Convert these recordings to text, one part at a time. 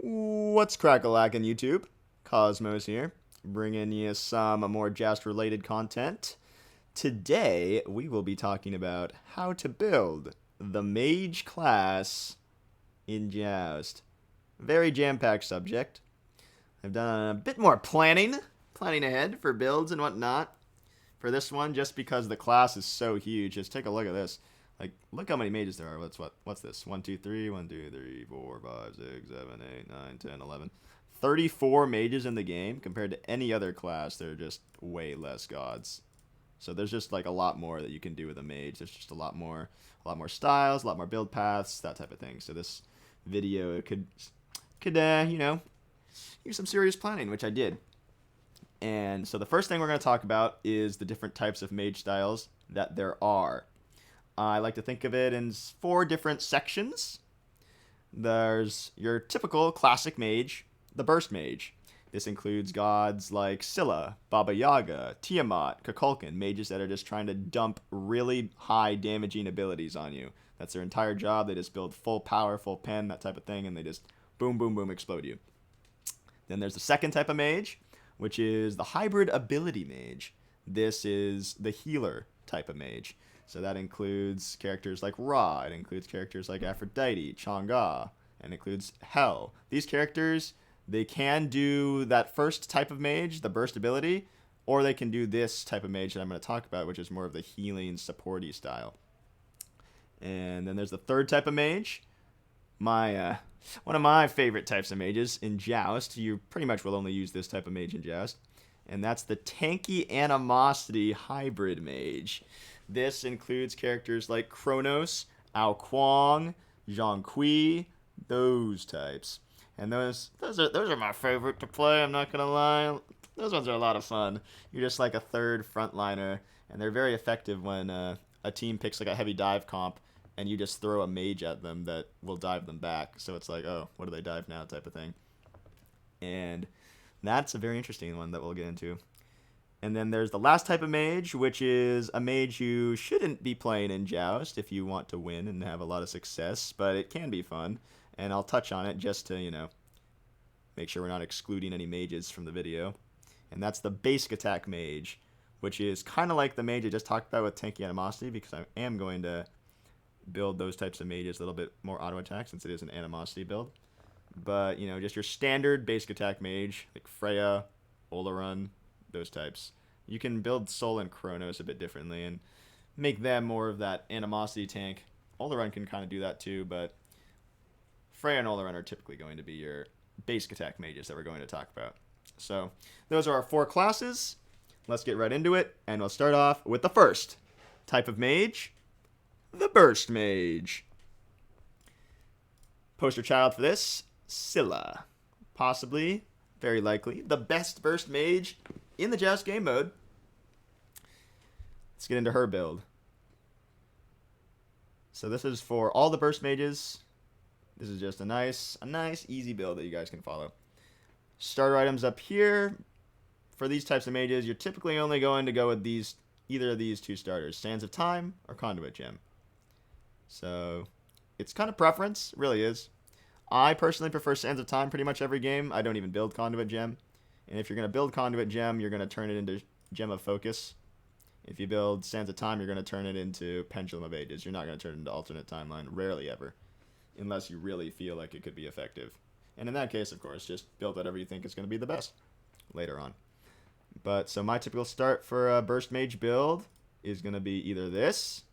What's crack-a-lackin' YouTube? Cosmos here, bringing you some more Joust-related content. Today, we will be talking about how to build the Mage class in Joust. Very jam-packed subject. I've done a bit more planning ahead for builds and whatnot for this one, just because the class is so huge. Just take a look at this. Like, look how many mages there are. What's this? 1, 2, 3, 1, 2, 3, 4, 5, 6, 7, 8, 9, 10, 11. 34 mages in the game compared to any other class. They're just way less gods. So there's just like a lot more that you can do with a mage. There's just a lot more styles, a lot more build paths, that type of thing. So this video could use some serious planning, which I did. And so the first thing we're going to talk about is the different types of mage styles that there are. I like to think of it in 4 different sections. There's your typical classic mage, the Burst Mage. This includes gods like Scylla, Baba Yaga, Tiamat, Kukulkan, mages that are just trying to dump really high damaging abilities on you. That's their entire job. They just build full power, full pen, that type of thing, and they just boom, boom, boom, explode you. Then there's the second type of mage, which is the hybrid ability mage. This is the healer type of mage. So that includes characters like Ra, it includes characters like Aphrodite, Chang'e, and includes Hel. These characters, they can do that first type of mage, the burst ability, or they can do this type of mage that I'm going to talk about, which is more of the healing, supporty style. And then there's the third type of mage. One of my favorite types of mages in Joust. You pretty much will only use this type of mage in Joust. And that's the Tanky Animosity hybrid mage. This includes characters like Chronos, Ao Kuang, Zhang Kui, those types. And those are my favorite to play, I'm not going to lie. Those ones are a lot of fun. You're just like a third frontliner, and they're very effective when a team picks like a heavy dive comp, and you just throw a mage at them that will dive them back. So it's like, oh, what do they dive now type of thing. And that's a very interesting one that we'll get into. And then there's the last type of mage, which is a mage you shouldn't be playing in Joust if you want to win and have a lot of success, but it can be fun. And I'll touch on it just to, make sure we're not excluding any mages from the video. And that's the basic attack mage, which is kind of like the mage I just talked about with Tanky Animosity, because I am going to build those types of mages a little bit more auto attack since it is an Animosity build. But, just your standard basic attack mage, like Freya, Olorun, those types. You can build Sol and Chronos a bit differently and make them more of that Animosity tank. Olorun can kind of do that too, but Freya and Olorun are typically going to be your basic attack mages that we're going to talk about. So those are our 4 classes. Let's get right into it, and we'll start off with the first type of mage, the Burst Mage. Poster child for this, Scylla. Possibly, very likely, the best Burst Mage in the Joust game mode. Let's get into her build. So this is for all the Burst Mages. This is just a nice, easy build that you guys can follow. Starter items up here. For these types of mages, you're typically only going to go with either of these 2 starters, Sands of Time or Conduit Gem. So it's kind of preference, it really is. I personally prefer Sands of Time pretty much every game. I don't even build Conduit Gem. And if you're going to build Conduit Gem, you're going to turn it into Gem of Focus. If you build Sands of Time, you're going to turn it into Pendulum of Ages. You're not going to turn it into Alternate Timeline, rarely ever, unless you really feel like it could be effective. And in that case, of course, just build whatever you think is going to be the best later on. But so my typical start for a Burst Mage build is going to be either this,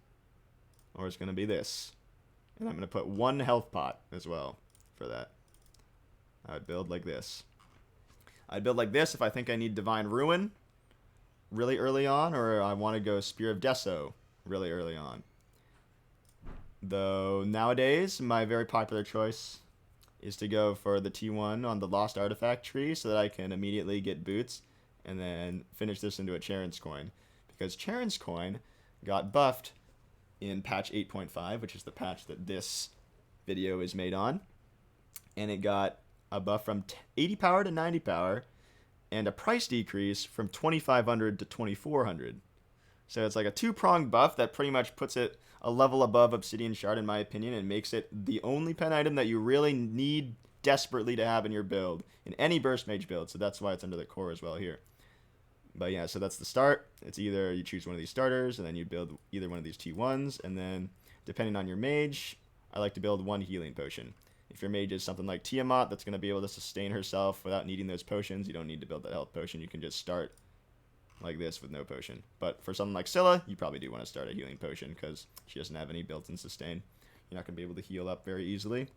or it's going to be this. And I'm going to put 1 health pot as well for that. I would build like this. I'd build like this if I think I need Divine Ruin really early on, or I want to go Spear of Deso really early on. Though nowadays, my very popular choice is to go for the T1 on the Lost Artifact tree so that I can immediately get boots and then finish this into a Charon's Coin. Because Charon's Coin got buffed in patch 8.5, which is the patch that this video is made on. And it got a buff from 80 power to 90 power, and a price decrease from 2,500 to 2,400. So it's like a 2-pronged buff that pretty much puts it a level above Obsidian Shard in my opinion, and makes it the only pen item that you really need desperately to have in your build, in any Burst Mage build. So that's why it's under the core as well here. But yeah, so that's the start. It's either you choose one of these starters, and then you build either one of these T1s, and then depending on your mage, I like to build one healing potion. If your mage is something like Tiamat that's going to be able to sustain herself without needing those potions, you don't need to build that health potion. You can just start like this with no potion. But for something like Scylla, you probably do want to start a healing potion because she doesn't have any built-in sustain. You're not going to be able to heal up very easily.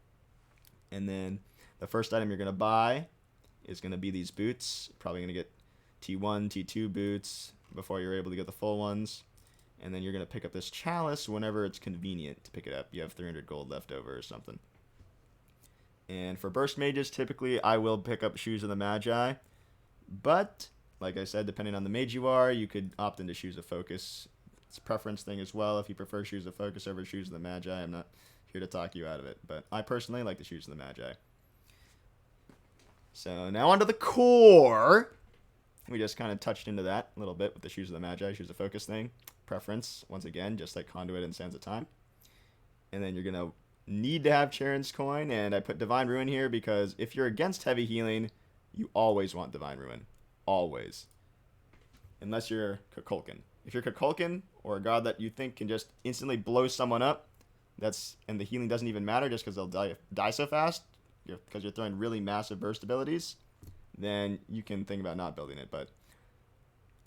And then the first item you're going to buy is going to be these boots. Probably going to get T1, T2 boots before you're able to get the full ones. And then you're going to pick up this chalice whenever it's convenient to pick it up. You have 300 gold left over or something. And for Burst Mages, typically I will pick up Shoes of the Magi. But, like I said, depending on the mage you are, you could opt into Shoes of Focus. It's a preference thing as well. If you prefer Shoes of Focus over Shoes of the Magi, I'm not here to talk you out of it. But I personally like the Shoes of the Magi. So now onto the core. We just kind of touched into that a little bit with the Shoes of the Magi, Shoes of Focus thing. Preference, once again, just like Conduit and Sands of Time. And then you're going to need to have Charon's Coin, and I put Divine Ruin here because if you're against heavy healing, you always want Divine Ruin. Always. Unless you're Kukulkan. If you're Kukulkan, or a god that you think can just instantly blow someone up, and the healing doesn't even matter just because they'll die so fast, because you're throwing really massive burst abilities, then you can think about not building it. But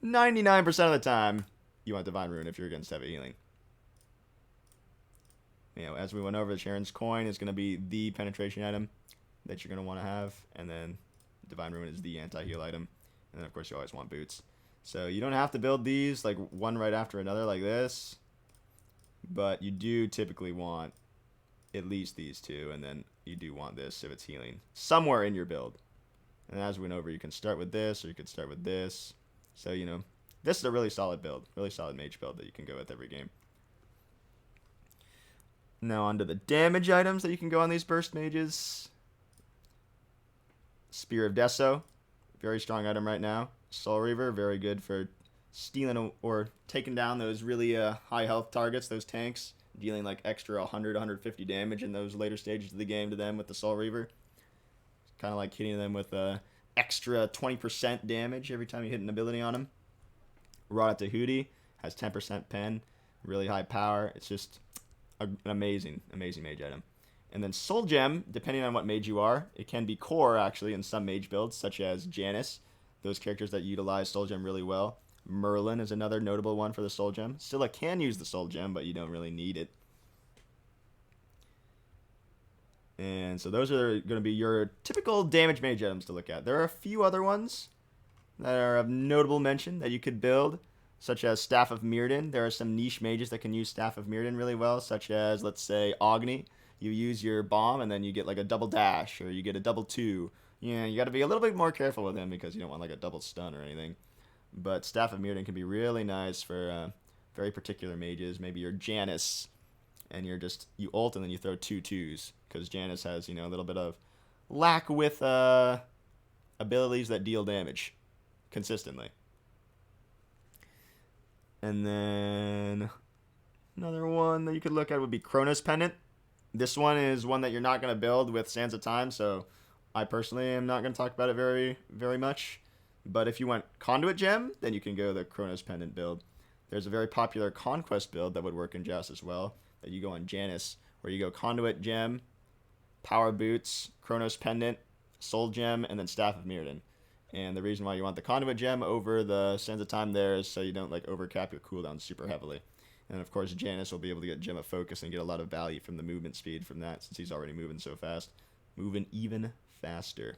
99% of the time, you want Divine Ruin if you're against heavy healing. You know, as we went over, the Charon's Coin is going to be the penetration item that you're going to want to have, and then Divine Ruin is the anti-heal item, and then of course you always want boots. So you don't have to build these like one right after another like this, but you do typically want at least these two, and then you do want this if it's healing somewhere in your build. And as we went over, you can start with this, or you could start with this. So, you know, this is a really solid build, really solid mage build that you can go with every game. Now onto the damage items that you can go on these Burst Mages. Spear of Deso, very strong item right now. Soul Reaver, very good for stealing or taking down those really high health targets, those tanks, dealing like extra 100, 150 damage in those later stages of the game to them with the Soul Reaver. Kind of like hitting them with extra 20% damage every time you hit an ability on them. Rod of Tahuti has 10% pen, really high power. It's just an amazing mage item. And then Soul Gem, depending on what mage you are, it can be core actually in some mage builds, such as Janice, those characters that utilize Soul Gem really well. Merlin is another notable one for the Soul Gem. Scylla can use the Soul Gem, but you don't really need it. And so those are going to be your typical damage mage items to look at. There are a few other ones that are of notable mention that you could build, such as Staff of Mirrodin. There are some niche mages that can use Staff of Mirrodin really well, such as, let's say, Agni. You use your bomb, and then you get like a double dash, or you get a double 2. Yeah, you got to be a little bit more careful with him because you don't want like a double stun or anything. But Staff of Mirrodin can be really nice for very particular mages. Maybe you're Janice, and you ult, and then you throw 2 2s, because Janice has, you know, a little bit of lack with abilities that deal damage consistently. And then another one that you could look at would be Chronos Pendant. This one is one that you're not going to build with Sands of Time, so I personally am not going to talk about it very, very much. But if you want Conduit Gem, then you can go the Chronos Pendant build. There's a very popular Conquest build that would work in Joust as well, that you go on Janice, where you go Conduit Gem, Power Boots, Chronos Pendant, Soul Gem, and then Staff of Mirrodin. And the reason why you want the Conduit Gem over the Sands of Time there is so you don't like overcap your cooldown super heavily. And of course, Janice will be able to get Gem of Focus and get a lot of value from the movement speed from that, since he's already moving so fast. Moving even faster.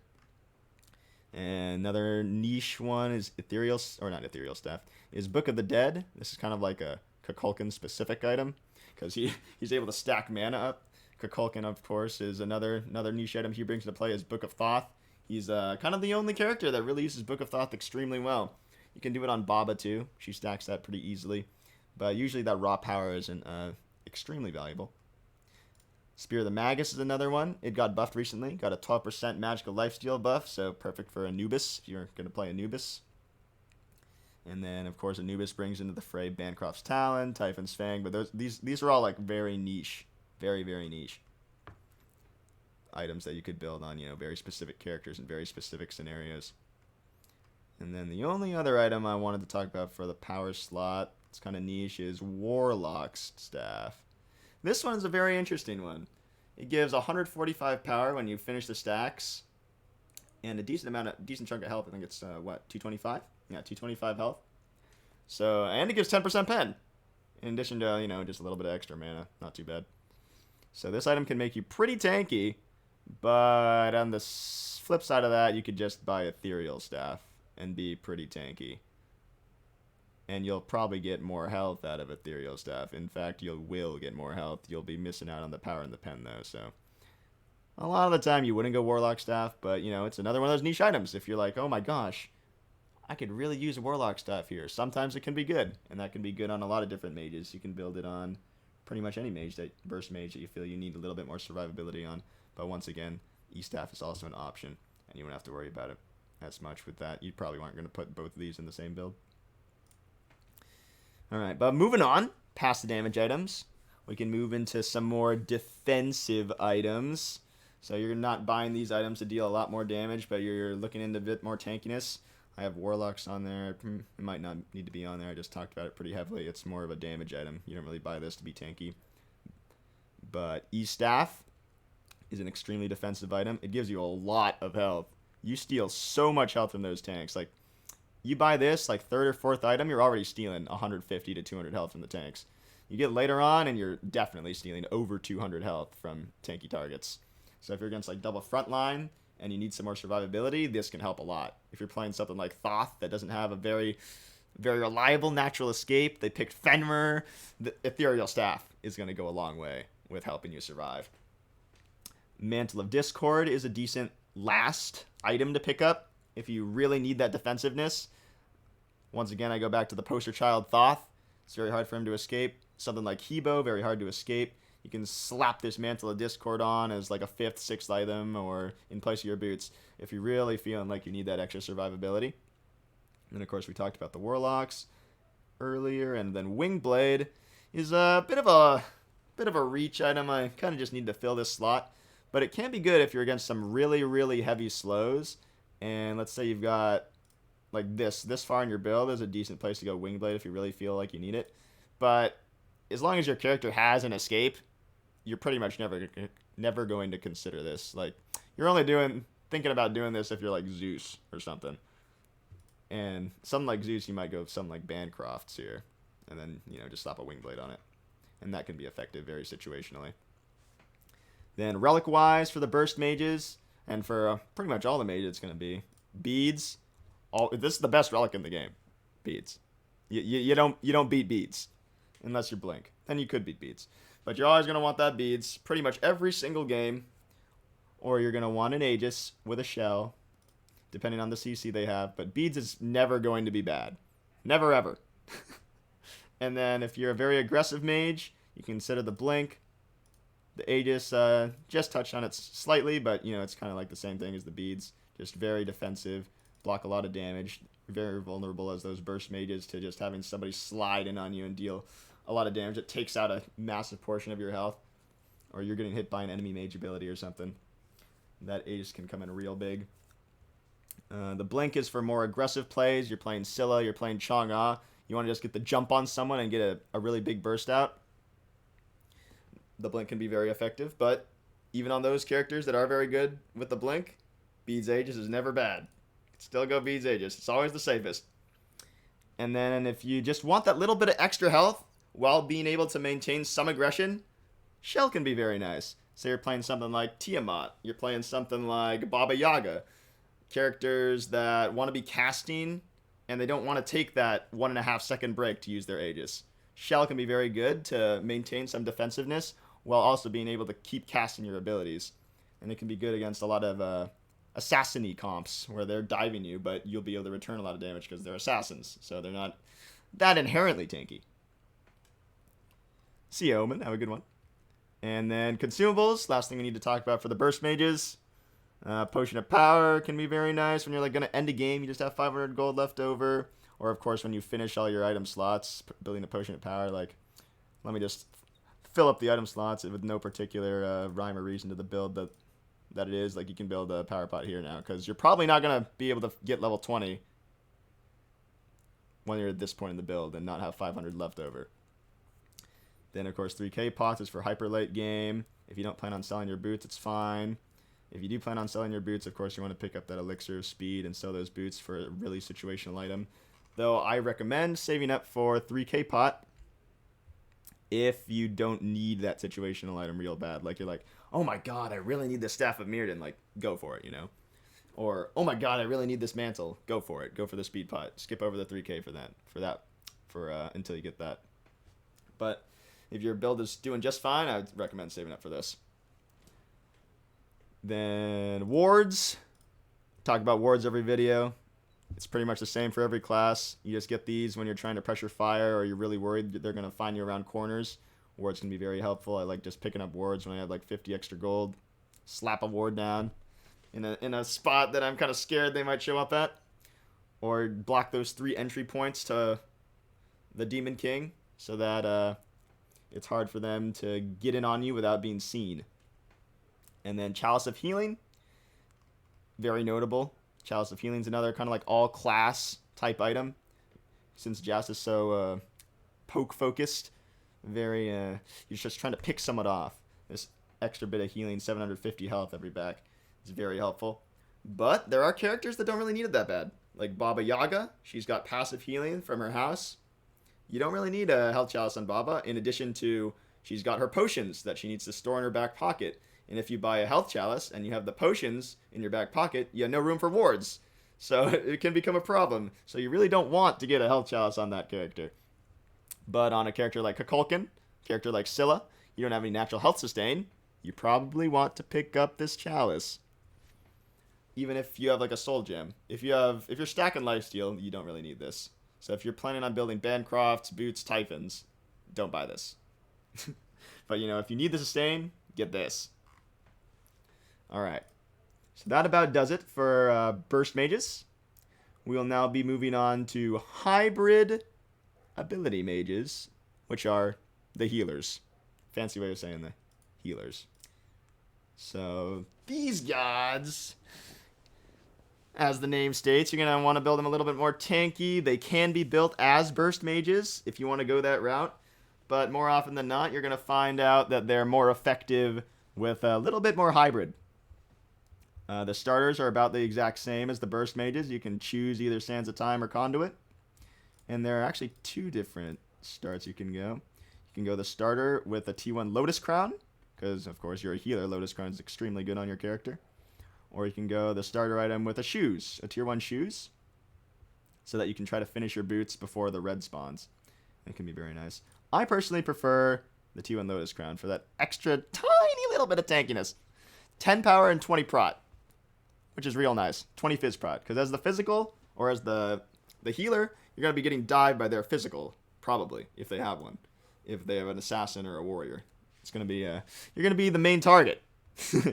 And another niche one is Ethereal Staff, is Book of the Dead. This is kind of like a Kukulkan specific item, because he's able to stack mana up. Kukulkan, of course, is another niche item he brings into play, is Book of Thoth. He's kind of the only character that really uses Book of Thoth extremely well. You can do it on Baba too. She stacks that pretty easily. But usually that raw power isn't extremely valuable. Spear of the Magus is another one. It got buffed recently. Got a 12% magical lifesteal buff, so perfect for Anubis if you're going to play Anubis. And then, of course, Anubis brings into the fray Bancroft's Talon, Typhon's Fang, but these are all like very niche. Very, very niche. items that you could build on, you know, very specific characters in very specific scenarios. And then the only other item I wanted to talk about for the power slot, it's kind of niche, is Warlock's Staff. This one's a very interesting one. It gives 145 power when you finish the stacks, and a decent chunk of health. I think it's, 225? Yeah, 225 health. So, and it gives 10% pen, in addition to, you know, just a little bit of extra mana. Not too bad. So this item can make you pretty tanky, but on the flip side of that, you could just buy Ethereal Staff and be pretty tanky. And you'll probably get more health out of Ethereal Staff. In fact, you will get more health. You'll be missing out on the power and the pen, though, so... A lot of the time, you wouldn't go Warlock Staff, but, you know, it's another one of those niche items. If you're like, oh my gosh, I could really use a Warlock Staff here. Sometimes it can be good, and that can be good on a lot of different mages. You can build it on pretty much any mage, Burst Mage, that you feel you need a little bit more survivability on. But once again, E-Staff is also an option, and you won't have to worry about it as much with that. You probably aren't going to put both of these in the same build. Alright, but moving on, past the damage items, we can move into some more defensive items. So you're not buying these items to deal a lot more damage, but you're looking into a bit more tankiness. I have Warlocks on there. It might not need to be on there. I just talked about it pretty heavily. It's more of a damage item. You don't really buy this to be tanky. But E-Staff is an extremely defensive item. It gives you a lot of health. You steal so much health from those tanks. Like, you buy this, like, third or fourth item, you're already stealing 150 to 200 health from the tanks. You get later on, and you're definitely stealing over 200 health from tanky targets. So if you're against, like, double frontline and you need some more survivability, this can help a lot. If you're playing something like Thoth that doesn't have a very, very reliable natural escape, they picked Fenrir, the Ethereal Staff is going to go a long way with helping you survive. Mantle of Discord is a decent last item to pick up if you really need that defensiveness. Once again, I go back to the poster child Thoth. It's very hard for him to escape. Something like Hebo, very hard to escape. You can slap this Mantle of Discord on as like a 5th, 6th item or in place of your boots if you're really feeling like you need that extra survivability. And then, of course, we talked about the Warlocks earlier, and then Wingblade is a bit of a reach item. I kind of just need to fill this slot, but it can be good if you're against some really, really heavy slows. And let's say you've got like this far in your build is a decent place to go Wingblade if you really feel like you need it. But as long as your character has an escape, you're pretty much never going to consider this. Like, you're only thinking about doing this if you're like Zeus or something. And something like Zeus, you might go something like Bancroft's here, and then, you know, just slap a Wingblade on it. And that can be effective very situationally. Then relic-wise for the Burst Mages, and for pretty much all the mages, it's going to be beads. This is the best relic in the game. Beads. You don't beat beads unless you're Blink. Then you could beat beads. But you're always going to want that beads pretty much every single game. Or you're going to want an Aegis with a shell, depending on the CC they have. But beads is never going to be bad. Never, ever. And then if you're a very aggressive mage, you consider the Blink. The Aegis, just touched on it slightly, but, you know, it's kind of like the same thing as the beads. Just very defensive, block a lot of damage, very vulnerable as those Burst Mages to just having somebody slide in on you and deal a lot of damage. It takes out a massive portion of your health, or you're getting hit by an enemy mage ability or something. That Aegis can come in real big. The Blink is for more aggressive plays. You're playing Scylla, you're playing Chang'e. You want to just get the jump on someone and get a really big burst out. The Blink can be very effective, but even on those characters that are very good with the Blink, Beads Aegis is never bad. Still go Beads Aegis. It's always the safest. And then if you just want that little bit of extra health while being able to maintain some aggression, Shell can be very nice. Say you're playing something like Tiamat. You're playing something like Baba Yaga. Characters that want to be casting and they don't want to take that 1.5 second break to use their Aegis. Shell can be very good to maintain some defensiveness while also being able to keep casting your abilities. And it can be good against a lot of assassin-y comps where they're diving you, but you'll be able to return a lot of damage because they're assassins. So they're not that inherently tanky. Sea Omen, have a good one. And then Consumables, last thing we need to talk about for the Burst Mages. Potion of Power can be very nice when you're like going to end a game. You just have 500 gold left over. Or, of course, when you finish all your item slots, building a Potion of Power, like, let me just fill up the item slots with no particular rhyme or reason to the build. that it is. Like, you can build a power pot here now, because you're probably not going to be able to get level 20 when you're at this point in the build and not have 500 left over. Then, of course, 3K pots is for hyper late game. If you don't plan on selling your boots, it's fine. If you do plan on selling your boots, of course, you want to pick up that elixir of speed and sell those boots for a really situational item. Though I recommend saving up for 3K pot if you don't need that situational item real bad. Like, you're like, oh my god, I really need the Staff of Mirrodin. Like, go for it, you know? Or, oh my god, I really need this mantle. Go for it. Go for the speed pot. Skip over the 3K for until you get that. But if your build is doing just fine, I would recommend saving up for this. Then wards. Talk about wards every video. It's pretty much the same for every class. You just get these when you're trying to pressure fire or you're really worried that they're going to find you around corners. Wards can be very helpful. I like just picking up wards when I have like 50 extra gold. Slap a ward down in a spot that I'm kind of scared they might show up at. Or block those 3 entry points to the Demon King so that it's hard for them to get in on you without being seen. And then Chalice of Healing. Very notable. Chalice of Healing is another kind of like all-class type item. Since Joust is so poke-focused, you're just trying to pick someone off. This extra bit of healing, 750 health every back, is very helpful. But there are characters that don't really need it that bad. Like Baba Yaga, she's got passive healing from her house. You don't really need a health chalice on Baba, in addition to she's got her potions that she needs to store in her back pocket. And if you buy a health chalice and you have the potions in your back pocket, you have no room for wards. So it can become a problem. So you really don't want to get a health chalice on that character. But on a character like Kukulkan, character like Scylla, you don't have any natural health sustain, you probably want to pick up this chalice. Even if you have like a soul gem. If you're stacking lifesteal, you don't really need this. So if you're planning on building Bancrofts, Boots, Typhons, don't buy this. But you know, if you need the sustain, get this. Alright, so that about does it for Burst Mages. We will now be moving on to Hybrid Ability Mages, which are the healers. Fancy way of saying the healers. So, these gods, as the name states, you're going to want to build them a little bit more tanky. They can be built as Burst Mages if you want to go that route. But more often than not, you're going to find out that they're more effective with a little bit more hybrid. The starters are about the exact same as the Burst Mages. You can choose either Sands of Time or Conduit. And there are actually 2 different starts you can go. You can go the starter with a T1 Lotus Crown, because, of course, you're a healer. Lotus Crown is extremely good on your character. Or you can go the starter item with a Shoes, a Tier 1 Shoes, so that you can try to finish your boots before the red spawns. It can be very nice. I personally prefer the T1 Lotus Crown for that extra tiny little bit of tankiness. 10 power and 20 prot. Which is real nice. 20 Fizz Prot. Because as the physical, or as the healer, you're going to be getting dived by their physical. Probably, if they have one. If they have an assassin or a warrior. It's going to be, you're going to be the main target.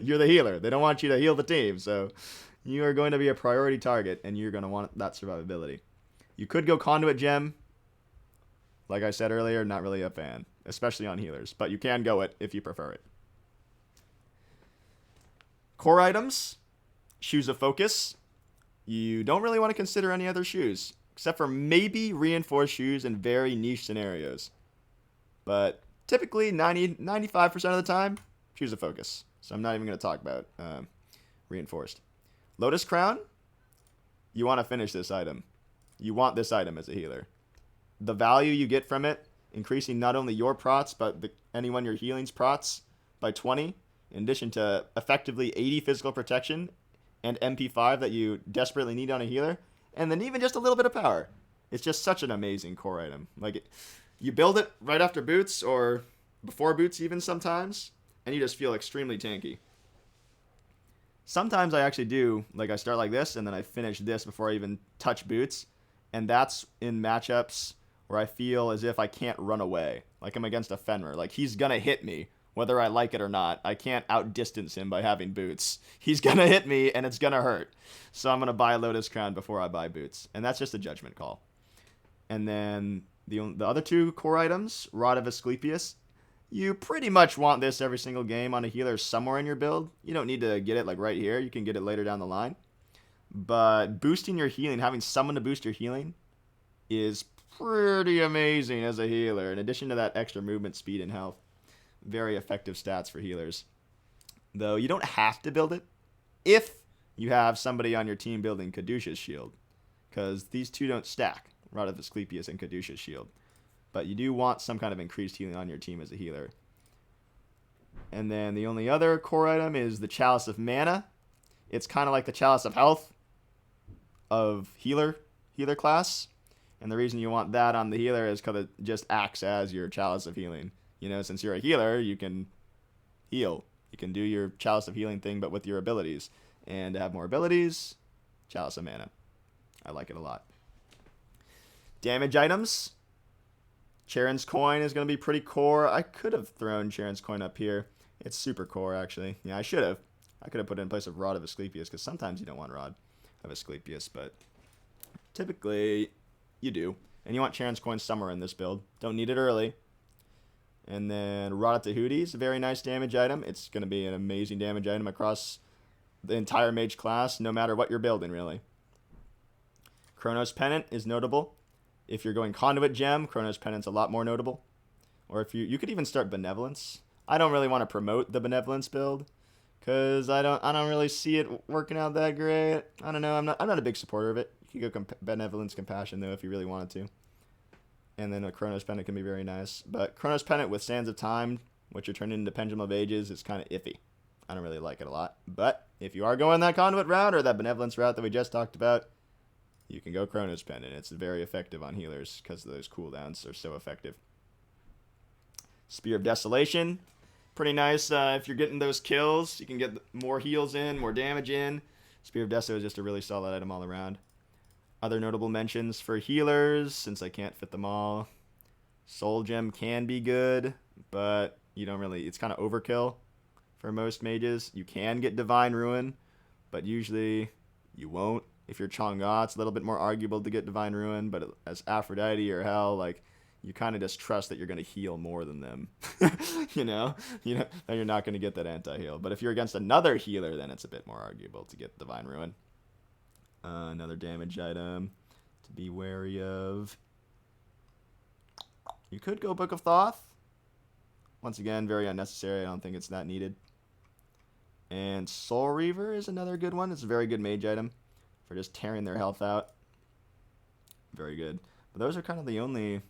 You're the healer. They don't want you to heal the team. So you are going to be a priority target, and you're going to want that survivability. You could go Conduit Gem. Like I said earlier, not really a fan. Especially on healers. But you can go it if you prefer it. Core items. Shoes of Focus. You don't really want to consider any other shoes, except for maybe reinforced shoes in very niche scenarios. But typically, 95% of the time, Shoes of Focus. So I'm not even going to talk about reinforced. Lotus Crown. You want to finish this item. You want this item as a healer. The value you get from it, increasing not only your prots, but anyone you're healing's prots by 20, in addition to effectively 80 physical protection, and MP5 that you desperately need on a healer, and then even just a little bit of power. It's just such an amazing core item. Like, you build it right after boots, or before boots even sometimes, and you just feel extremely tanky. Sometimes I actually do, like I start like this, and then I finish this before I even touch boots, and that's in matchups where I feel as if I can't run away. Like I'm against a Fenrir. Like, he's gonna hit me. Whether I like it or not, I can't outdistance him by having boots. He's going to hit me, and it's going to hurt. So I'm going to buy Lotus Crown before I buy boots. And that's just a judgment call. And then the other 2 core items, Rod of Asclepius. You pretty much want this every single game on a healer somewhere in your build. You don't need to get it like right here. You can get it later down the line. But boosting your healing, having someone to boost your healing is pretty amazing as a healer. In addition to that extra movement speed and health. Very effective stats for healers. Though you don't have to build it if you have somebody on your team building Caduceus Shield. Because these two don't stack, Rod of Asclepius and Caduceus Shield. But you do want some kind of increased healing on your team as a healer. And then the only other core item is the Chalice of Mana. It's kind of like the Chalice of Health of healer class. And the reason you want that on the healer is because it just acts as your Chalice of Healing. You know, since you're a healer, you can heal. You can do your Chalice of Healing thing, but with your abilities. And to have more abilities, Chalice of Mana. I like it a lot. Damage items. Charon's Coin is going to be pretty core. I could have thrown Charon's Coin up here. It's super core, actually. Yeah, I should have. I could have put it in place of Rod of Asclepius, because sometimes you don't want Rod of Asclepius, but typically you do. And you want Charon's Coin somewhere in this build. Don't need it early. And then Rod of Tahuti is a very nice damage item. It's going to be an amazing damage item across the entire mage class, no matter what you're building, really. Chronos Pennant is notable. If you're going Conduit Gem, Chronos Pennant's a lot more notable. Or if you could even start Benevolence. I don't really want to promote the Benevolence build, because I don't really see it working out that great. I don't know. I'm not a big supporter of it. You could go Benevolence Compassion though if you really wanted to. And then a Chronos Pennant can be very nice. But Chronos Pennant with Sands of Time, which are turned into Pendulum of Ages, is kind of iffy. I don't really like it a lot. But if you are going that Conduit route or that Benevolence route that we just talked about, you can go Chronos Pennant. It's very effective on healers because those cooldowns are so effective. Spear of Desolation. Pretty nice if you're getting those kills. You can get more heals in, more damage in. Spear of Deso is just a really solid item all around. Other notable mentions for healers, since I can't fit them all. Soul Gem can be good, but you don't really... It's kind of overkill for most mages. You can get Divine Ruin, but usually you won't. If you're Chang'e, it's a little bit more arguable to get Divine Ruin, but as Aphrodite or Hell, like, you kind of just trust that you're going to heal more than them. you know, then you're not going to get that anti-heal. But if you're against another healer, then it's a bit more arguable to get Divine Ruin. Another damage item to be wary of. You could go Book of Thoth. Once again, very unnecessary. I don't think it's that needed. And Soul Reaver is another good one. It's a very good mage item for just tearing their health out. Very good. But those are kind of the only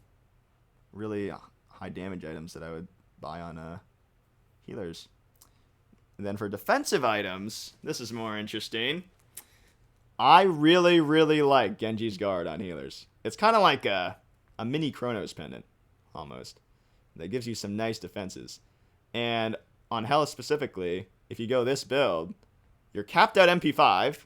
really high damage items that I would buy on healers. And then for defensive items, this is more interesting. I really, really like Genji's Guard on healers. It's kind of like a mini Chronos Pendant, almost. That gives you some nice defenses. And on Hell specifically, if you go this build, you're capped at MP5.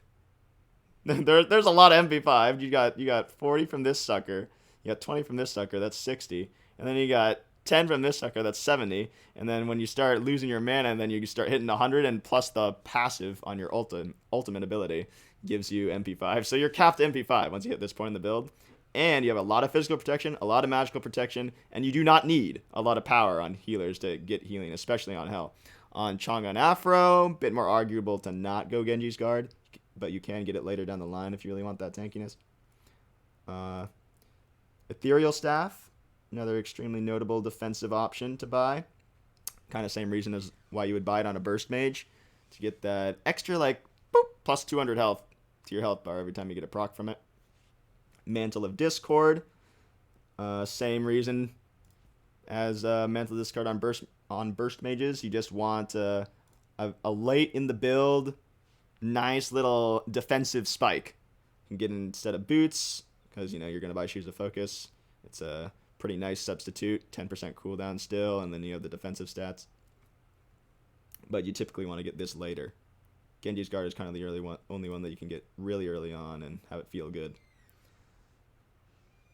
There's a lot of MP5. You got 40 from this sucker. You got 20 from this sucker. That's 60. And then you got 10 from this sucker. That's 70. And then when you start losing your mana, and then you start hitting 100, and plus the passive on your ultimate ability gives you MP5. So you're capped to MP5 once you hit this point in the build. And you have a lot of physical protection, a lot of magical protection, and you do not need a lot of power on healers to get healing, especially on Hell. On Chang'e and Afro, bit more arguable to not go Genji's Guard, but you can get it later down the line if you really want that tankiness. Ethereal Staff, another extremely notable defensive option to buy. Kind of same reason as why you would buy it on a Burst Mage, to get that extra, like, boop, plus 200 health to your health bar every time you get a proc from it. Mantle of Discord, same reason as Mantle of Discord on Burst Mages. You just want a late in the build, nice little defensive spike. You can get it instead of boots, because you're going to buy Shoes of Focus. It's a pretty nice substitute, 10% cooldown still, and then you have the defensive stats. But you typically want to get this later. Genji's Guard is kind of the only one that you can get really early on and have it feel good.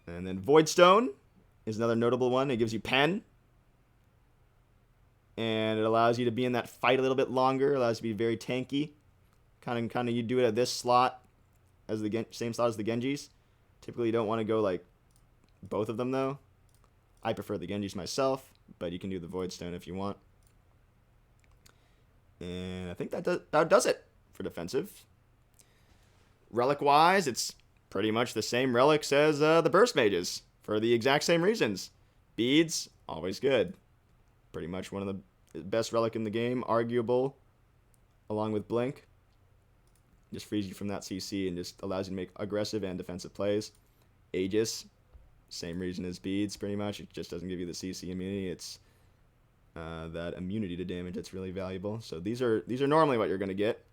And then Voidstone is another notable one. It gives you Pen. And it allows you to be in that fight a little bit longer. It allows you to be very tanky. Kind of you do it at this slot, as the same slot as the Genjis. Typically you don't want to go like both of them though. I prefer the Genjis myself. but you can do the Void Stone if you want. And I think that does it for defensive. Relic-wise, it's pretty much the same relics as the Burst Mages for the exact same reasons. Beads, always good. Pretty much one of the best relic in the game, arguable, along with Blink. Just frees you from that CC and just allows you to make aggressive and defensive plays. Aegis, same reason as Beads, pretty much. It just doesn't give you the CC immunity. It's that immunity to damage that's really valuable. So these are normally what you're going to get.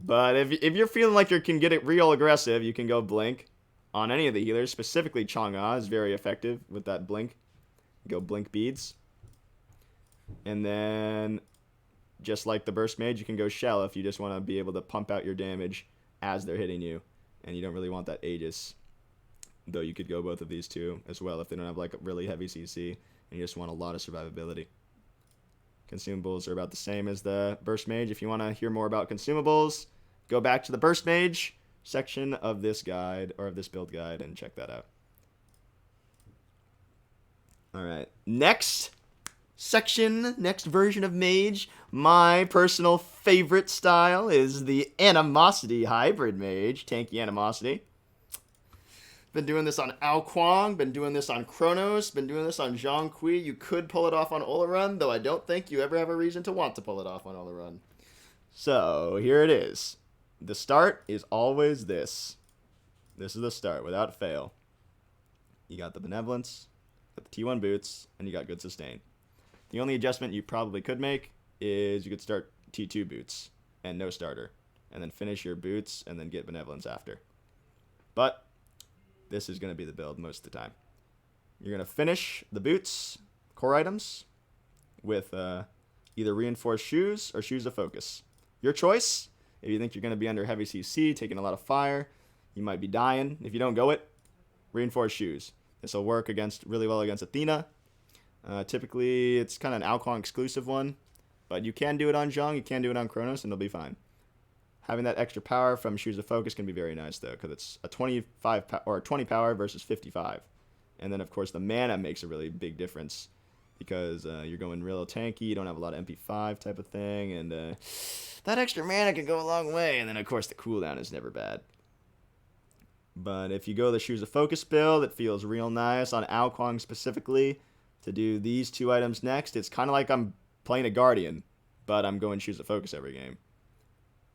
But if you're feeling like you can get it real aggressive, you can go Blink on any of the healers. Specifically, Chang'e is very effective with that Blink. Go Blink Beads. And then, just like the Burst Mage, you can go Shell if you just want to be able to pump out your damage as they're hitting you. And you don't really want that Aegis. Though you could go both of these two as well if they don't have like a really heavy CC and you just want a lot of survivability. Consumables are about the same as the Burst Mage. If you want to hear more about consumables, go back to the Burst Mage section of this guide, or of this build guide, and check that out. Alright, next section, next version of Mage, my personal favorite style is the Animosity Hybrid Mage, Tanky Animosity. Been doing this on Ao Kuang, been doing this on Chronos, been doing this on Zhong Kui. You could pull it off on Olorun, though I don't think you ever have a reason to want to pull it off on Olorun. So, here it is. The start is always this. This is the start, without fail. You got the Benevolence, got the T1 boots, and you got good sustain. The only adjustment you probably could make is you could start T2 boots and no starter, and then finish your boots and then get Benevolence after. But this is going to be the build most of the time. You're going to finish the boots, core items, with either Reinforced Shoes or Shoes of Focus. Your choice. If you think you're going to be under heavy CC, taking a lot of fire, you might be dying. If you don't go it, Reinforced Shoes. This will work really well against Athena. Typically, it's kind of an Ao Kuang exclusive one, but you can do it on Zhong, you can do it on Chronos, and it'll be fine. Having that extra power from Shoes of Focus can be very nice, though, because it's a 20 power versus 55. And then, of course, the mana makes a really big difference because you're going real tanky, you don't have a lot of MP5 type of thing, and that extra mana can go a long way. And then, of course, the cooldown is never bad. But if you go the Shoes of Focus build, it feels real nice on Ao Kuang specifically to do these two items next. It's kind of like I'm playing a Guardian, but I'm going Shoes of Focus every game.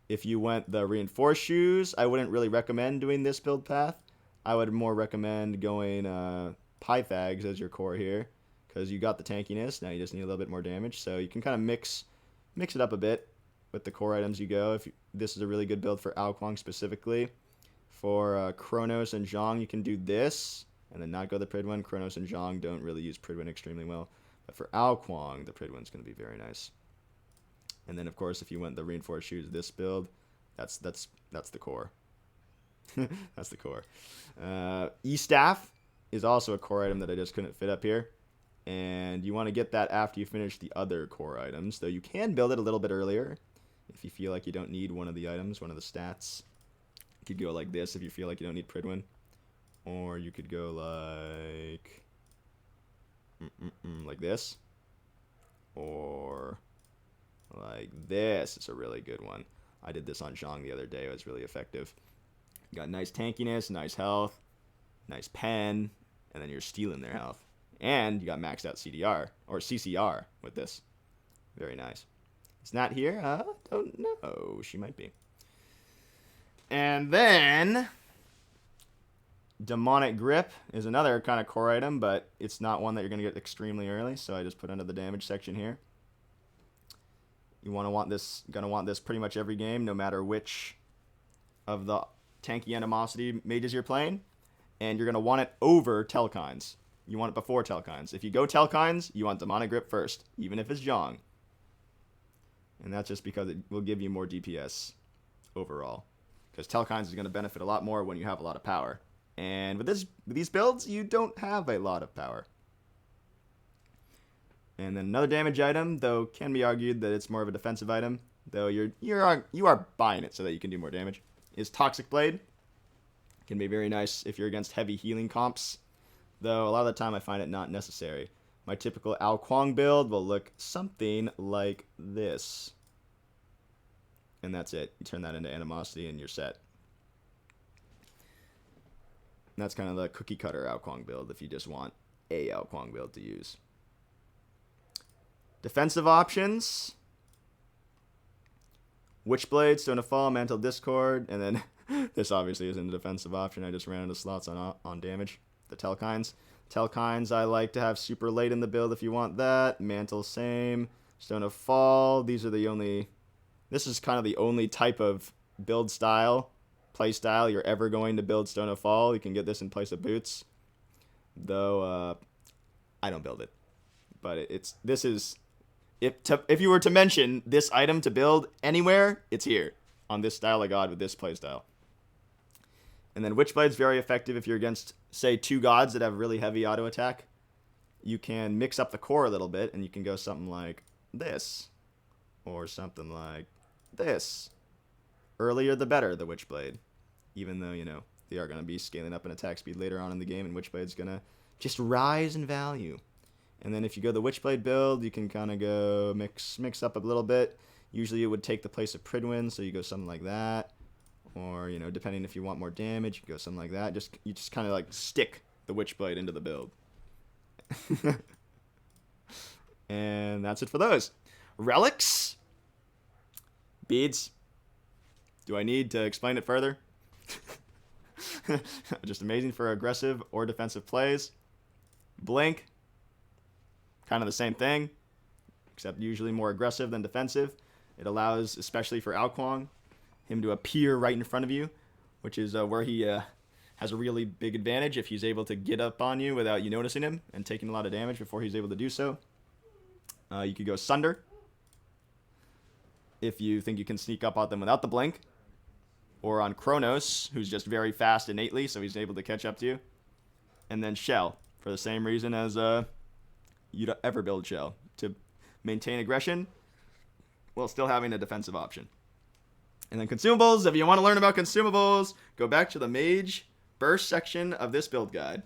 If you went the Reinforced Shoes, I wouldn't really recommend doing this build path. I would more recommend going Pythags as your core here, because you got the tankiness. Now you just need a little bit more damage, so you can kind of mix it up a bit with the core items you go. This is a really good build for Ao Kuang specifically. For Chronos and Zhong, you can do this, and then not go the Pridwen. Chronos and Zhong don't really use Pridwen extremely well. But for Ao Kuang, the Pridwen's going to be very nice. And then, of course, if you went the Reinforced Shoes this build, that's the core. That's the core. E-Staff is also a core item that I just couldn't fit up here. And you want to get that after you finish the other core items, though you can build it a little bit earlier if you feel like you don't need one of the items, one of the stats. You could go like this if you feel like you don't need Pridwen. Or you could go like this. Or like this. It's a really good one. I did this on Zhong the other day. It was really effective. You got nice tankiness, nice health, nice pen, and then you're stealing their health. And you got maxed out CDR, or CCR with this. Very nice. It's not here? I don't know. She might be. And then Demonic Grip is another kind of core item, but it's not one that you're going to get extremely early, so I just put under the damage section here. Gonna want this pretty much every game, no matter which of the tanky Animosity mages you're playing. And you're going to want it over Telkines. You want it before Telkines. If you go Telkines, you want Demonic Grip first, even if it's Zhong. And that's just because it will give you more DPS overall. Because Telkines is going to benefit a lot more when you have a lot of power. And with these builds, you don't have a lot of power. And then another damage item, though can be argued that it's more of a defensive item, though you are buying it so that you can do more damage, is Toxic Blade. Can be very nice if you're against heavy healing comps, though a lot of the time I find it not necessary. My typical Ao Kuang build will look something like this. And that's it. You turn that into Animosity and you're set. And that's kind of the cookie cutter Ao Kuang build if you just want a Ao Kuang build to use. Defensive options. Witchblade, Stone of Fall, Mantle Discord, and then this obviously isn't a defensive option. I just ran into slots on damage. The Telkines. Telkines I like to have super late in the build if you want that. Mantle same. Stone of Fall. These are the only... This is kind of the only type of build style, play style you're ever going to build Stone of Fall. You can get this in place of boots. Though I don't build it. But this is... If you were to mention this item to build anywhere, it's here on this style of god with this playstyle. And then Witchblade's very effective if you're against, say, 2 gods that have really heavy auto attack. You can mix up the core a little bit, and you can go something like this, or something like this. Earlier the better, the Witchblade. Even though, you know, they are going to be scaling up in attack speed later on in the game, and Witchblade's going to just rise in value. And then if you go the Witchblade build, you can kind of go mix up a little bit. Usually it would take the place of Pridwen, so you go something like that. Or, you know, depending if you want more damage, you can go something like that. You just kind of like stick the Witchblade into the build. And that's it for those. Relics. Beads. Do I need to explain it further? Just amazing for aggressive or defensive plays. Blink. Kind of the same thing, except usually more aggressive than defensive. It allows, especially for Ao Kuang, him to appear right in front of you, which is where he has a really big advantage if he's able to get up on you without you noticing him and taking a lot of damage before he's able to do so. You could go Sunder if you think you can sneak up on them without the blink. Or on Chronos, who's just very fast innately, so he's able to catch up to you. And then Shell, for the same reason as... you don't ever build Shell, to maintain aggression while still having a defensive option. And then Consumables, if you want to learn about Consumables, go back to the Mage Burst section of this build guide.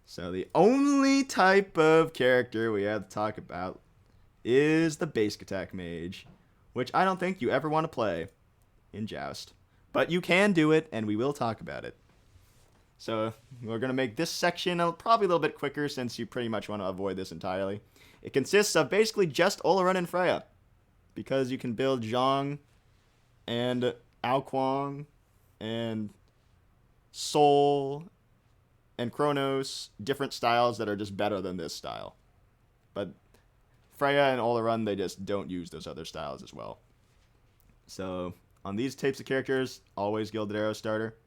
So the only type of character we have to talk about is the basic attack Mage, which I don't think you ever want to play in Joust. But you can do it, and we will talk about it. So we're going to make this section probably a little bit quicker since you pretty much want to avoid this entirely. It consists of basically just Olorun and Freya, because you can build Zhong and Ao Kuang and Soul and Chronos, different styles that are just better than this style. But Freya and Olorun, they just don't use those other styles as well. So on these types of characters, always Gilded Arrow starter.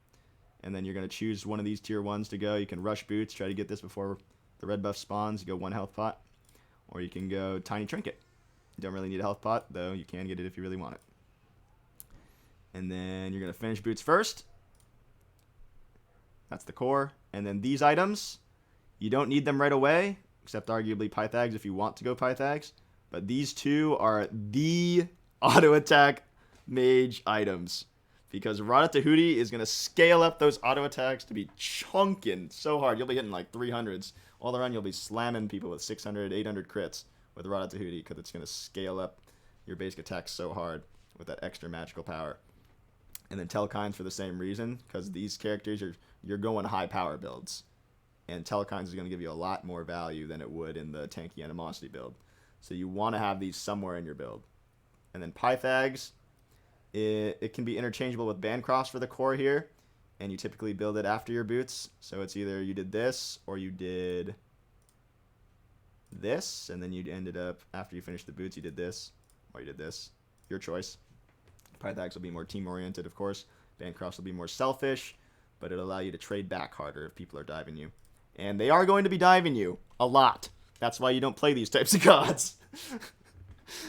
And then you're going to choose one of these tier 1s to go. You can rush boots, try to get this before the red buff spawns. You go 1 health pot. Or you can go tiny trinket. You don't really need a health pot, though you can get it if you really want it. And then you're going to finish boots first. That's the core. And then these items, you don't need them right away, except arguably Pythags if you want to go Pythags. But these 2 are the auto attack mage items. Because Rada Tahuti is going to scale up those auto attacks to be chunking so hard. You'll be hitting like 300s. All around, you'll be slamming people with 600, 800 crits with Rada Tahuti because it's going to scale up your basic attacks so hard with that extra magical power. And then Telkines for the same reason, because these characters, you're going high power builds. And Telkines is going to give you a lot more value than it would in the Tanky Animosity build. So you want to have these somewhere in your build. And then Pythags... It can be interchangeable with Bancroft for the core here, and you typically build it after your boots. So it's either you did this or you did this, and then you ended up, after you finished the boots, you did this, or you did this. Your choice. Pythags will be more team-oriented, of course. Bancrofts will be more selfish, but it'll allow you to trade back harder if people are diving you. And they are going to be diving you a lot. That's why you don't play these types of gods.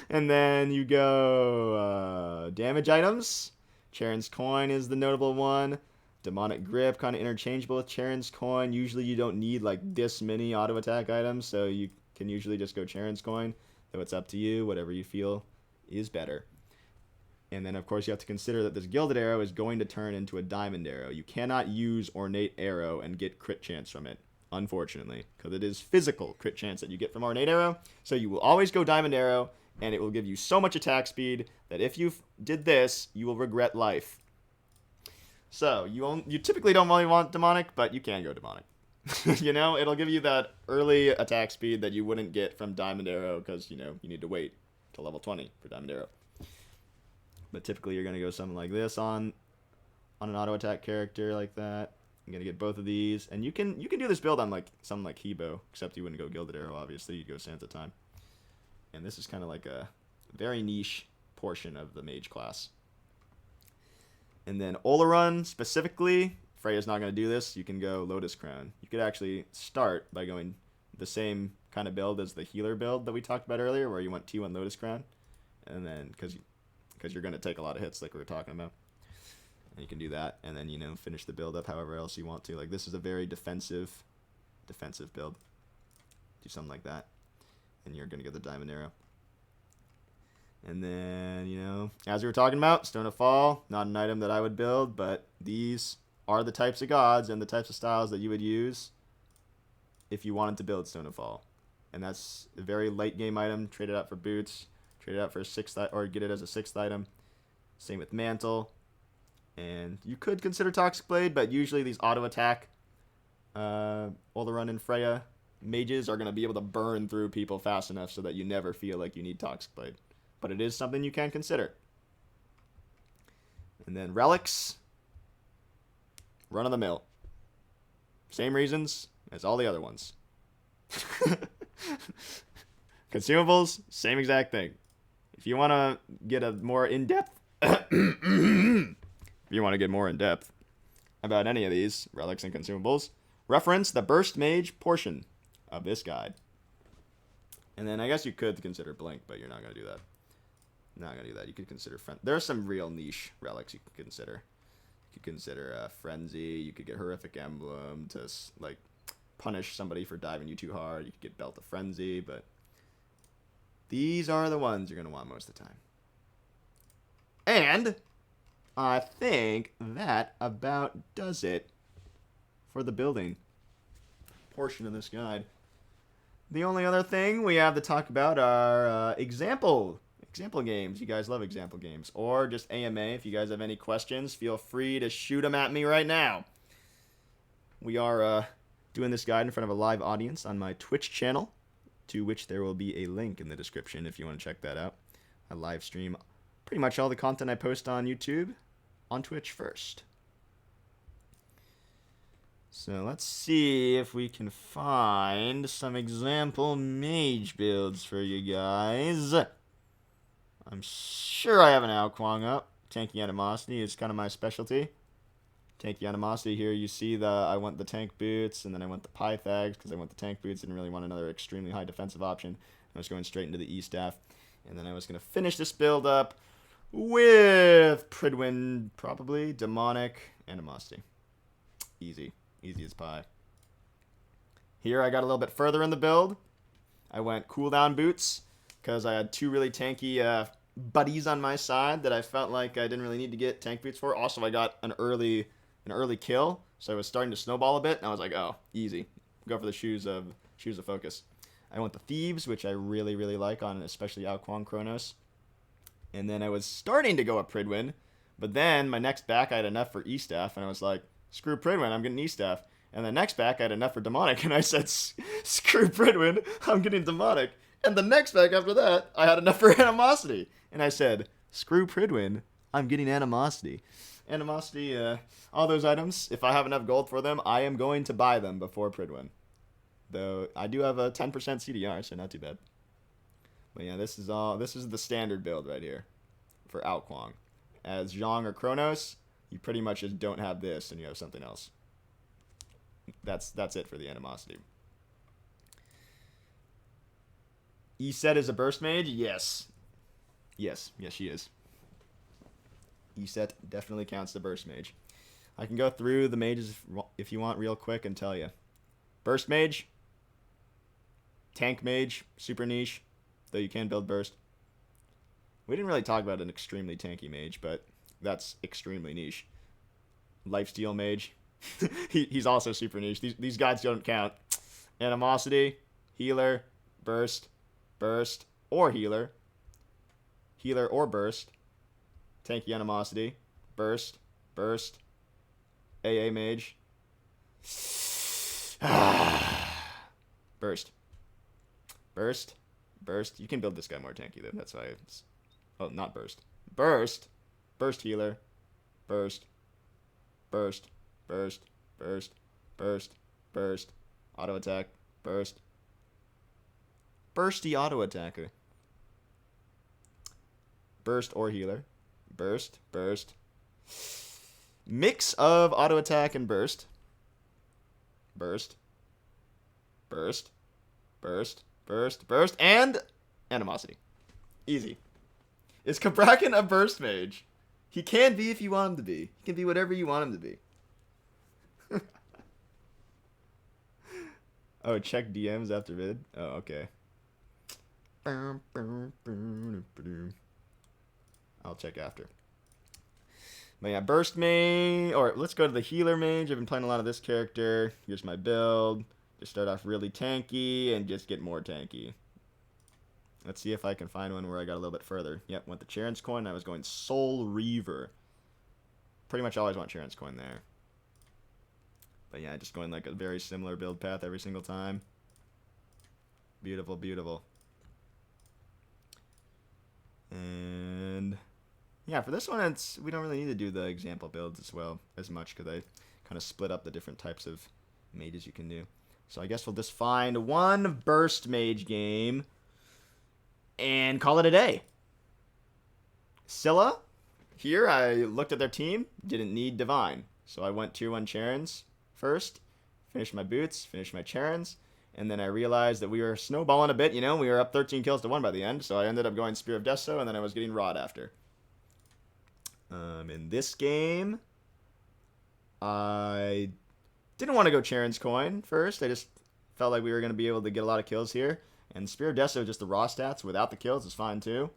And then you go damage items. Charon's Coin is the notable one. Demonic Grip, kind of interchangeable with Charon's Coin. Usually you don't need like this many auto attack items, so you can usually just go Charon's Coin. Though it's up to you, whatever you feel is better. And then of course you have to consider that this Gilded Arrow is going to turn into a Diamond Arrow. You cannot use Ornate Arrow and get crit chance from it. unfortunately, because it is physical crit chance that you get from Ornate Arrow. So you will always go Diamond Arrow, and it will give you so much attack speed that if you did this, you will regret life. So you typically don't really want Demonic, but you can go Demonic. You know, it'll give you that early attack speed that you wouldn't get from Diamond Arrow because, you know, you need to wait till level 20 for Diamond Arrow. But typically you're going to go something like this on an auto attack character like that. I'm going to get both of these. And you can do this build on like something like Hebo, except you wouldn't go Gilded Arrow, obviously. You'd go Sands of Time. And this is kind of like a very niche portion of the mage class. And then Olorun specifically, Freya's not going to do this. You can go Lotus Crown. You could actually start by going the same kind of build as the healer build that we talked about earlier, where you went T1 Lotus Crown. And then, because you're going to take a lot of hits like we were talking about. And you can do that, and then, you know, finish the build up however else you want to. Like, this is a very defensive build. Do something like that. And you're going to get the Diamond Arrow. And then, you know, as we were talking about, Stone of Fall, not an item that I would build, but these are the types of gods and the types of styles that you would use if you wanted to build Stone of Fall. And that's a very late game item. Trade it out for boots, trade it out for a 6th, or get it as a 6th item. Same with Mantle. And you could consider Toxic Blade, but usually these auto attack Olorun and Freya mages are going to be able to burn through people fast enough so that you never feel like you need Toxic Blade. But it is something you can consider. And then Relics. Run of the mill. Same reasons as all the other ones. Consumables, same exact thing. If you want to get a more in-depth... If you want to get more in-depth about any of these, Relics and Consumables, reference the Burst Mage portion of this guide. And then I guess you could consider Blink, but you're not going to do that. Not going to do that. You could consider... There are some real niche relics you could consider. You could consider Frenzy. You could get Horrific Emblem to, like, punish somebody for diving you too hard. You could get Belt of Frenzy, but these are the ones you're going to want most of the time. And I think that about does it for the building portion of this guide. The only other thing we have to talk about are example games. You guys love example games. Or just AMA. If you guys have any questions, feel free to shoot them at me right now. We are doing this guide in front of a live audience on my Twitch channel, to which there will be a link in the description if you want to check that out. I live stream pretty much all the content I post on YouTube on Twitch first. So let's see if we can find some example mage builds for you guys. I'm sure I have an Alquang up. Tanky Animosity is kind of my specialty. Tanky Animosity here, you see I went the tank boots, and then I went the Pythags, because I went the tank boots, didn't really want another extremely high defensive option. I was going straight into the E-Staff, and then I was going to finish this build up with Pridwen, probably, Demonic, Animosity. Easy. Easy as pie. Here I got a little bit further in the build. I went cooldown boots, because I had two really tanky buddies on my side that I felt like I didn't really need to get tank boots for. Also, I got an early kill, so I was starting to snowball a bit, and I was like, oh, easy. Go for the shoes of focus. I went the Thieves, which I really, really like on especially Alquang Chronos. And then I was starting to go up Pridwen, but then my next back I had enough for E-Staff, and I was like, screw Pridwen, I'm getting E-Staff. And the next back I had enough for Demonic, and I said, screw Pridwen, I'm getting Demonic. And the next back after that, I had enough for Animosity. And I said, screw Pridwen, I'm getting Animosity. Animosity, all those items, if I have enough gold for them, I am going to buy them before Pridwen. Though I do have a 10% CDR, so not too bad. But yeah, this is the standard build right here for Alquang. As Zhang or Chronos, you pretty much just don't have this and you have something else. That's it for the Animosity. Eset is a Burst Mage? Yes. Yes, she is. Eset definitely counts the Burst Mage. I can go through the mages if you want real quick and tell you. Burst Mage. Tank Mage, super niche, though you can build Burst. We didn't really talk about an extremely tanky mage, but that's extremely niche. Lifesteal Mage, He's also super niche. These guys don't count. Animosity, healer, burst, burst, or healer. Healer or burst. Tanky animosity. Burst, burst. AA mage. Burst. Burst. Burst. You can build this guy more tanky though. That's why it's... Oh, not burst. Burst. Burst healer. Burst. Burst. Burst. Burst. Burst. Burst. Auto attack. Burst. Bursty auto attacker. Burst or healer. Burst. Burst. Mix of auto attack and burst. Burst. Burst. Burst. Burst. Burst. And animosity. Easy. Is Cabrakan a burst mage? He can be if you want him to be. He can be whatever you want him to be. Oh, check DMs after vid? Oh, okay. I'll check after. But yeah, Burst Mage, or let's go to the Healer Mage. I've been playing a lot of this character. Here's my build. Just start off really tanky and just get more tanky. Let's see if I can find one where I got a little bit further. Yep, went the Charon's Coin. I was going Soul Reaver. Pretty much always want Charon's Coin there. But yeah, just going like a very similar build path every single time. Beautiful, beautiful. And yeah, for this one, we don't really need to do the example builds as much because I kind of split up the different types of mages you can do. So I guess we'll just find one Burst Mage game and call it a day. Scylla, here I looked at their team, didn't need Divine. So I went tier 1 Charons first, finished my boots, finished my Charons, and then I realized that we were snowballing a bit, you know, we were up 13 kills to 1 by the end, so I ended up going Spear of Deso, and then I was getting Rod after. In this game, I didn't want to go Charon's Coin first. I just felt like we were going to be able to get a lot of kills here. And Spear of Deso, just the raw stats without the kills, is fine too.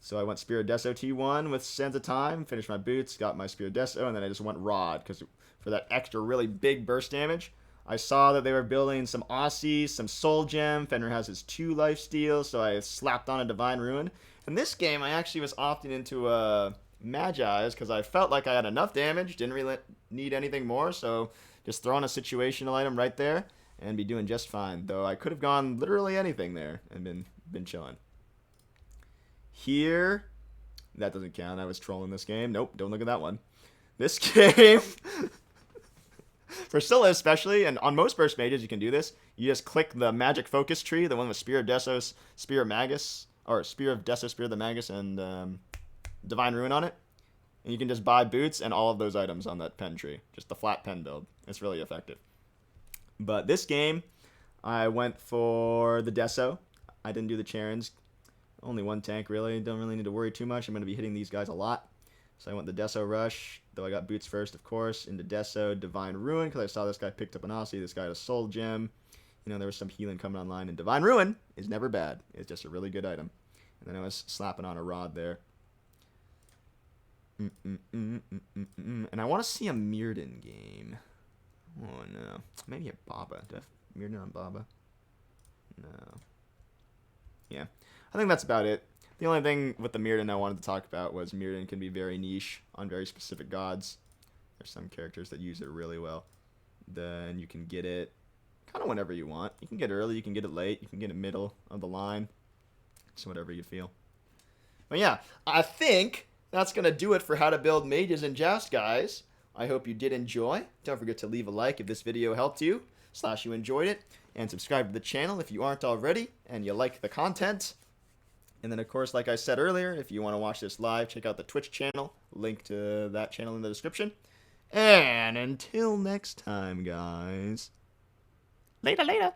So I went Spear of Deso T1 with Sands of Time, finished my boots, got my Spear of Deso, and then I just went Rod, because for that extra really big burst damage, I saw that they were building some Aussies, some Soul Gem. Fenrir has his 2 lifesteal, so I slapped on a Divine Ruin. In this game, I actually was opting into Magi's because I felt like I had enough damage, didn't really need anything more, so just throw on a situational item right there and be doing just fine. Though I could have gone literally anything there and been chilling. Here, that doesn't count. I was trolling this game. Nope, don't look at that one. This game, for Scylla especially, and on most Burst Mages you can do this, you just click the Magic Focus tree, the one with Spear of Desos, Spear of Magus, or Spear of Deso, Spear of the Magus, and Divine Ruin on it. And you can just buy boots and all of those items on that pen tree. Just the flat pen build. It's really effective. But this game, I went for the Deso. I didn't do the Charons. Only one tank, really. Don't really need to worry too much. I'm going to be hitting these guys a lot. So I went the Deso Rush, though I got boots first, of course, into Deso, Divine Ruin, because I saw this guy picked up an Aussie, this guy had a Soul Gem. You know, there was some healing coming online, and Divine Ruin is never bad. It's just a really good item. And then I was slapping on a Rod there. And I want to see a Mirrodin game. Oh, no. Maybe a Baba. Do I have Mirrodin on Baba? No. Yeah. I think that's about it. The only thing with the Mirrodin I wanted to talk about was Mirrodin can be very niche on very specific gods. There's some characters that use it really well. Then you can get it kind of whenever you want. You can get it early, you can get it late, you can get it middle of the line. It's whatever you feel. But yeah, I think that's going to do it for how to build mages in Joust, guys. I hope you did enjoy. Don't forget to leave a like if this video helped you, / you enjoyed it, and subscribe to the channel if you aren't already and you like the content. And then, of course, like I said earlier, if you want to watch this live, check out the Twitch channel. Link to that channel in the description. And until next time, guys. Later, later.